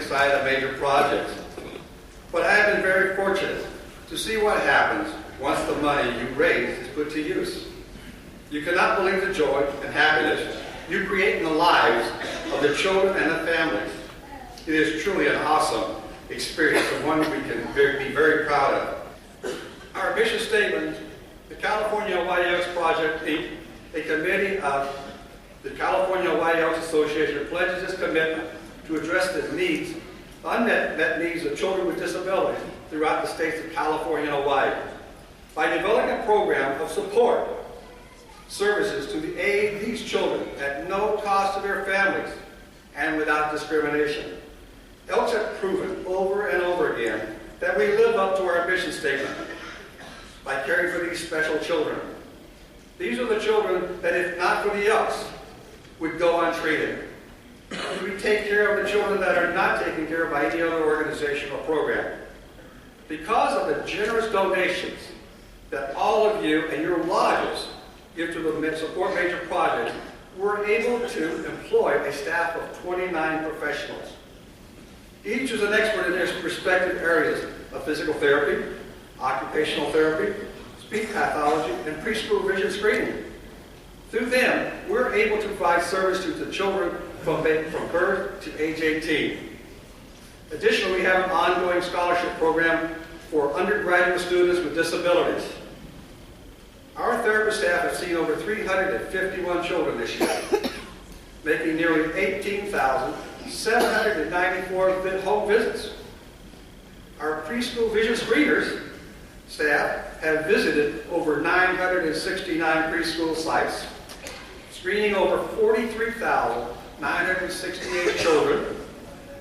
side of major projects. But I have been very fortunate to see what happens once the money you raise is put to use. You cannot believe the joy and happiness you create in the lives of the children and the families. It is truly an awesome experience and one we can be very proud of. Our mission statement, the California Hawaii Elks Project, Inc., a committee of the California Hawaii Elks Association, pledges its commitment to address the needs, unmet needs of children with disabilities throughout the states of California and Hawaii by developing a program of support services to aid these children at no cost to their families and without discrimination. Elks have proven over and over again that we live up to our mission statement by caring for these special children. These are the children that, if not for the Elks, would go untreated. We take care of the children that are not taken care of by any other organization or program. Because of the generous donations that all of you and your lodges give to the support major projects, we're able to employ a staff of 29 professionals. Each is an expert in their respective areas of physical therapy, occupational therapy, speech pathology, and preschool vision screening. Through them, we're able to provide service to the children from birth to age 18. Additionally, we have an ongoing scholarship program for undergraduate students with disabilities. Our therapist staff have seen over 351 children this year, making nearly 18,794 home visits. Our preschool vision screeners staff have visited over 969 preschool sites, screening over 43,968 children,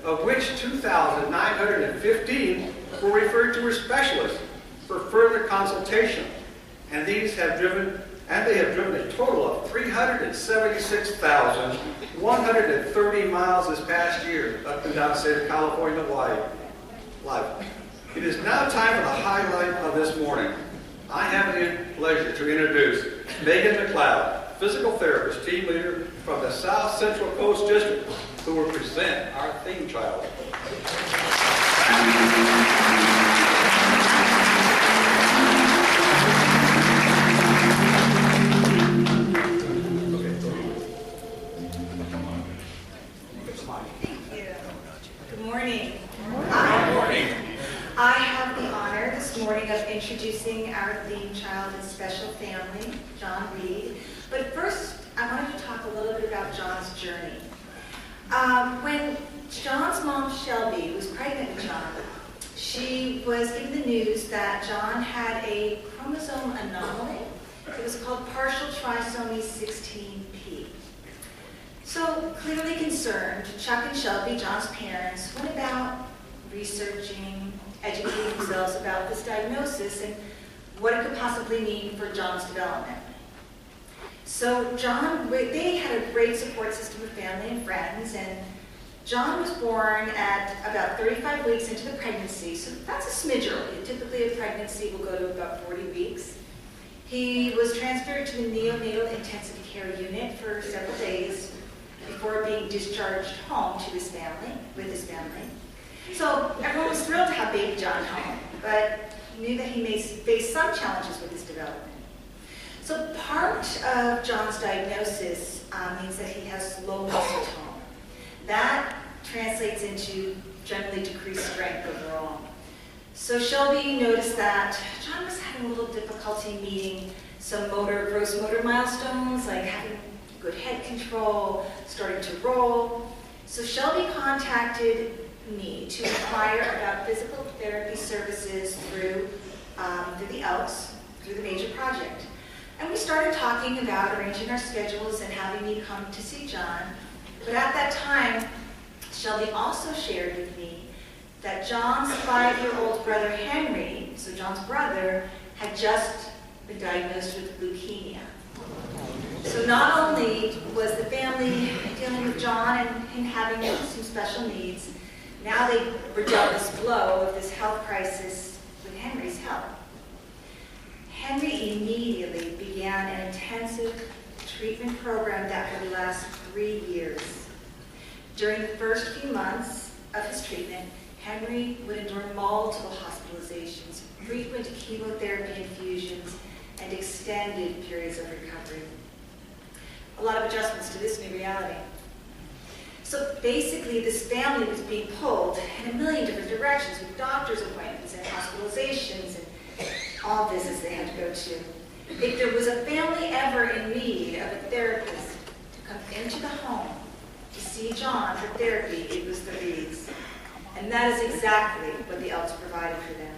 of which 2,915 were referred to a specialist for further consultation. And they have driven a total of 376,130 miles this past year up and down the state of California and Hawaii. It is now time for the highlight of this morning. I have the pleasure to introduce Megan McLeod, physical therapist team leader from the South Central Coast District, who will present our theme child. I have the honor this morning of introducing our theme child and special family, John Reed. But first, I wanted to talk a little bit about John's journey. When John's mom, Shelby, was pregnant with John, she was given the news that John had a chromosome anomaly. It was called partial trisomy 16p. So, clearly concerned, Chuck and Shelby, John's parents, went about researching, educating themselves about this diagnosis and what it could possibly mean for John's development. So they had a great support system of family and friends, and John was born at about 35 weeks into the pregnancy, so that's a smidge early. Typically a pregnancy will go to about 40 weeks. He was transferred to the neonatal intensive care unit for several days before being discharged home to his family, with his family. So everyone was thrilled to have baby John home, but knew that he may face some challenges with his development. So part of John's diagnosis means that he has low muscle tone. That translates into generally decreased strength overall. So Shelby noticed that John was having a little difficulty meeting some gross motor milestones, like having good head control, starting to roll. So Shelby contacted me to inquire about physical therapy services through the Elks, through the major project. And we started talking about arranging our schedules and having me come to see John. But at that time, Shelby also shared with me that John's 5-year-old brother Henry, so John's brother, had just been diagnosed with leukemia. So not only was the family dealing with John and him having some special needs, now they were dealt this blow of this health crisis with Henry's health. Henry immediately began an intensive treatment program that would last 3 years. During the first few months of his treatment, Henry would endure multiple hospitalizations, frequent chemotherapy infusions, and extended periods of recovery. A lot of adjustments to this new reality. So basically, this family was being pulled in a million different directions with doctor's appointments and hospitalizations and all visits they had to go to. If there was a family ever in need of a therapist to come into the home to see John for therapy, it was the Reeds. And that is exactly what the Elks provided for them.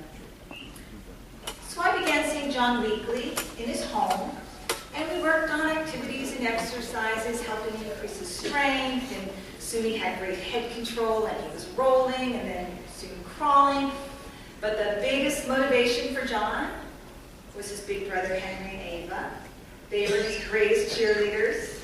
So I began seeing John weekly in his home, and we worked on activities and exercises, helping him increase his strength, and soon he had great head control, and he was rolling, and then soon crawling. But the biggest motivation for John was his big brother Henry and Ava. They were his greatest cheerleaders.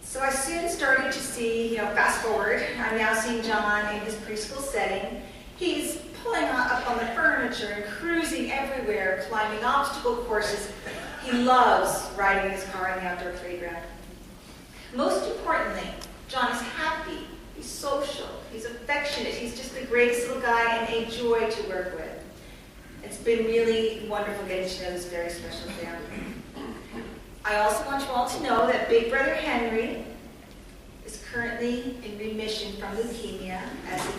So I soon started to see, fast forward, I'm now seeing John in his preschool setting. He's pulling up on the furniture and cruising everywhere, climbing obstacle courses. He loves riding his car in the outdoor playground. Most importantly, John is happy, he's social, he's affectionate, he's just the greatest little guy and a joy to work with. It's been really wonderful getting to know this very special family. I also want you all to know that big brother Henry is currently in remission from leukemia as he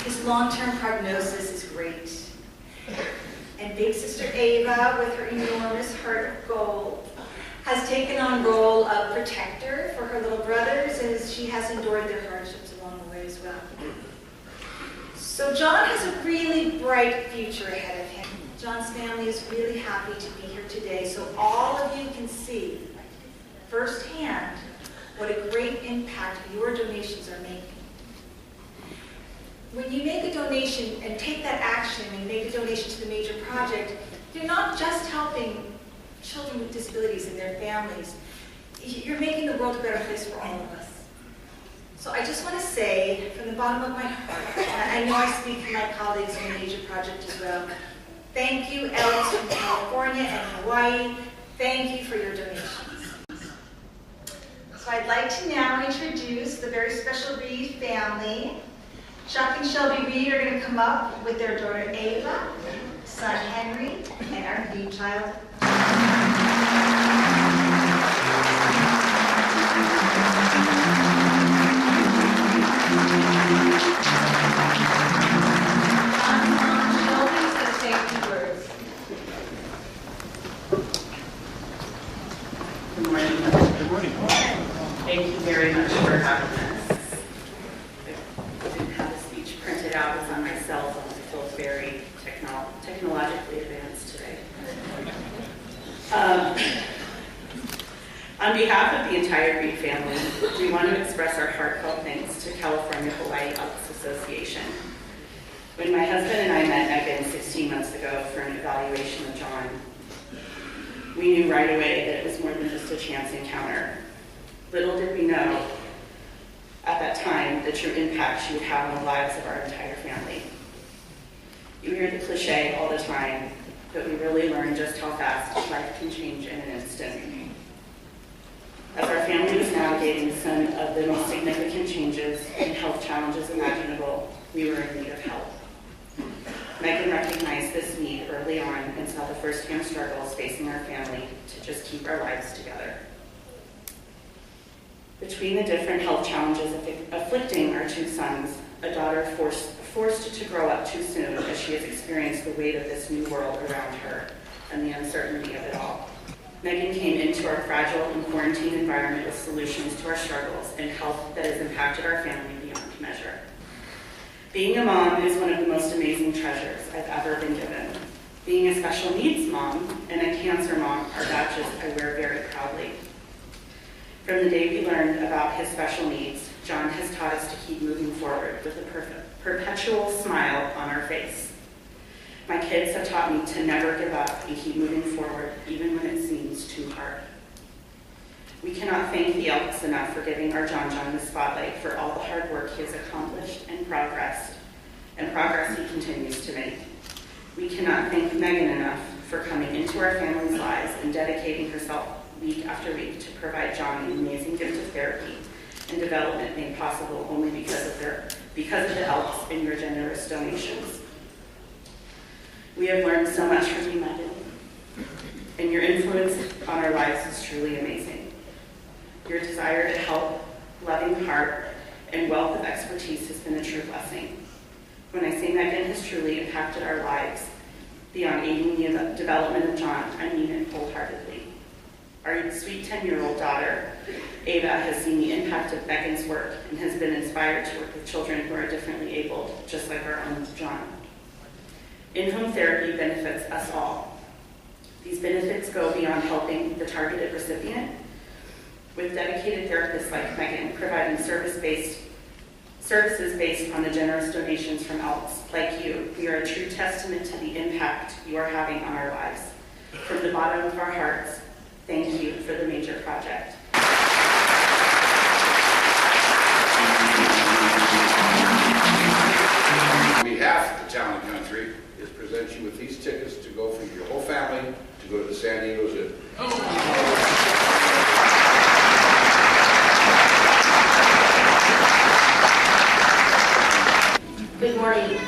His long-term prognosis is great. And big sister Ava, with her enormous heart of gold, has taken on role of protector for her little brothers as she has endured their hardships along the way as well. So John has a really bright future ahead of him. John's family is really happy to be here today so all of you can see firsthand what a great impact your donations are making. When you make a donation and take that action and make a donation to the major project, you're not just helping children with disabilities and their families. You're making the world a better place for all of us. So I just want to say, from the bottom of my heart, and I know I speak for my colleagues in the major project as well, thank you, Elks from California and Hawaii. Thank you for your donations. So I'd like to now introduce the very special Reed family. Chuck and Shelby Reed are going to come up with their daughter Ava, son Henry, and our new child. Shelby's going to say a few words. Good morning. Good morning. Thank you very much for having us. I didn't have a speech printed out. It's on my cell phone. I feel very technologically advanced today. On behalf of the entire Reed family, we want to express our heartfelt thanks to California-Hawaii Elks Association. When my husband and I met Megan 16 months ago for an evaluation of John, we knew right away that it was more than just a chance encounter. Little did we know at that time the true impact she would have on the lives of our entire family. You hear the cliche all the time, but we really learn just how fast life can change in an instant. As our family was navigating some of the most significant changes and health challenges imaginable, we were in need of help. Megan recognized this need early on and saw the first-hand struggles facing our family to just keep our lives together. Between the different health challenges afflicting our two sons, a daughter forced to grow up too soon as she has experienced the weight of this new world around her and the uncertainty of it all, Megan came into our fragile and quarantined environment with solutions to our struggles and health that has impacted our family beyond measure. Being a mom is one of the most amazing treasures I've ever been given. Being a special needs mom and a cancer mom are badges I wear very proudly. From the day we learned about his special needs, John has taught us to keep moving forward with a perpetual smile on our face. My kids have taught me to never give up and keep moving forward, even when it seems too hard. We cannot thank the Elks enough for giving our John the spotlight for all the hard work he has accomplished and progress he continues to make. We cannot thank Megan enough for coming into our family's lives and dedicating herself week after week to provide John the amazing gift of therapy and development made possible only because of the helps and your generous donations. We have learned so much from you, Megan, and your influence on our lives is truly amazing. Your desire to help, loving heart, and wealth of expertise has been a true blessing. When I say Megan has truly impacted our lives beyond aiding the development of John, I mean it wholeheartedly. Our sweet 10-year-old daughter, Ava, has seen the impact of Megan's work and has been inspired to work with children who are differently abled, just like our own John. In-home therapy benefits us all. These benefits go beyond helping the targeted recipient, with dedicated therapists like Megan providing services based on the generous donations from adults like you. We are a true testament to the impact you are having on our lives. From the bottom of our hearts, thank you for the major project. On behalf of the town and country, is present you with these tickets to go for your whole family to go to the San Diego Zoo. Good morning.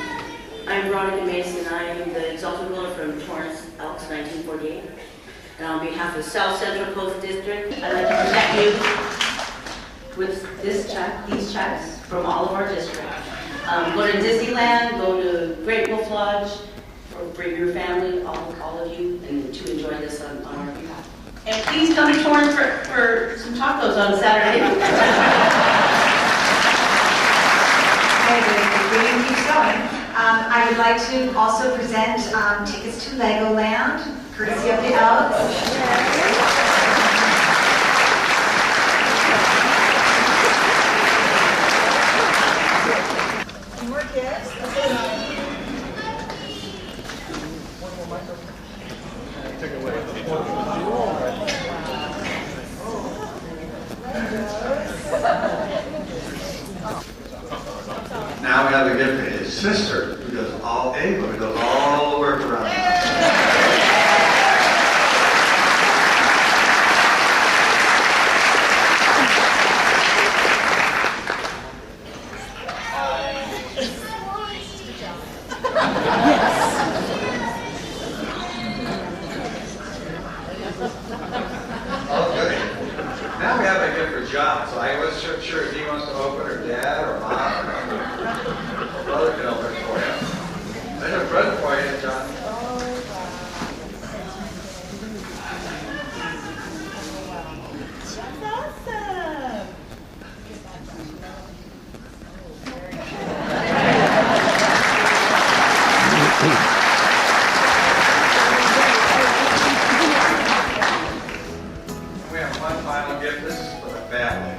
I'm Veronica Mason. I am the Exalted Ruler from Torrance, Elks, 1948. And on behalf of South Central Coast District, I'd like to present you with these checks from all of our districts. Go to Disneyland, go to Great Wolf Lodge, or bring your family, all of you, and to enjoy this on our behalf. And please come to Torrance for some tacos on Saturday. I would like to also present tickets to Legoland, courtesy of the Elks. More gifts. Now we have a gift for his sister, who does all the work around the house. Oh, good. Now we have a gift for John, so I wasn't sure if he wants to open, or Dad, or Mom, or brother can open it for you. There's a present for you, John. We have one final gift. This is for the family.